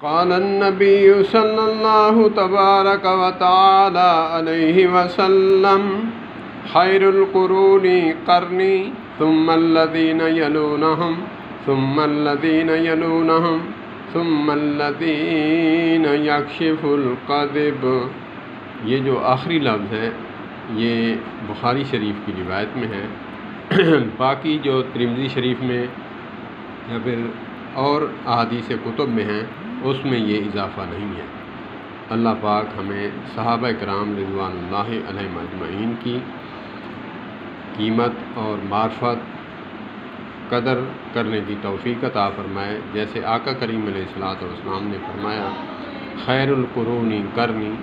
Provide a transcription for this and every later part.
قال النبي صلى الله تبارك وتعالى عليه وسلم خير القرون قرني ثم الذين يلونهم ثم الذين يلونهم ثم الذين يكشف الكذب۔ یہ جو آخری لفظ ہے یہ بخاری شریف کی روایت میں ہے، باقی جو ترمذی شریف میں یا پھر اور احادیث کتب میں ہیں اس میں یہ اضافہ نہیں ہے۔ اللہ پاک ہمیں صحابہ کرام رضوان اللہ علیہم اجمعین کی قیمت اور معرفت قدر کرنے کی توفیق عطا فرمائے، جیسے آقا کریم علیہ الصلوۃ والسلام نے فرمایا خیر القرون قرنی،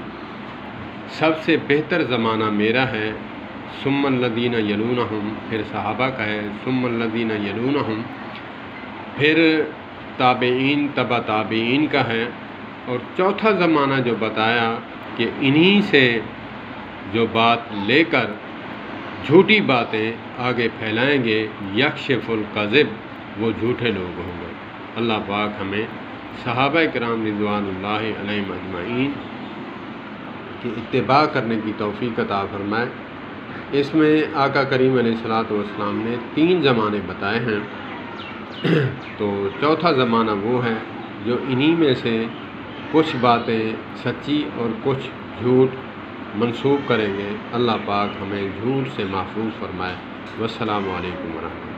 سب سے بہتر زمانہ میرا ہے، ثم الذین یلونہم، پھر صحابہ کا ہے، ثم الذین یلونہم، پھر تابعین تبع تابعین کا ہے، اور چوتھا زمانہ جو بتایا کہ انہی سے جو بات لے کر جھوٹی باتیں آگے پھیلائیں گے، یکشف الکذب، وہ جھوٹے لوگ ہوں گے۔ اللہ پاک ہمیں صحابہ کرام رضوان اللہ علیہم اجمعین کی اتباع کرنے کی توفیق عطا فرمائے۔ اس میں آقا کریم علیہ الصلوۃ والسلام نے 3 زمانے بتائے ہیں، تو چوتھا زمانہ وہ ہے جو انہی میں سے کچھ باتیں سچی اور کچھ جھوٹ منسوب کریں گے۔ اللہ پاک ہمیں جھوٹ سے محفوظ فرمائے۔ والسلام علیکم ورحمۃ اللہ۔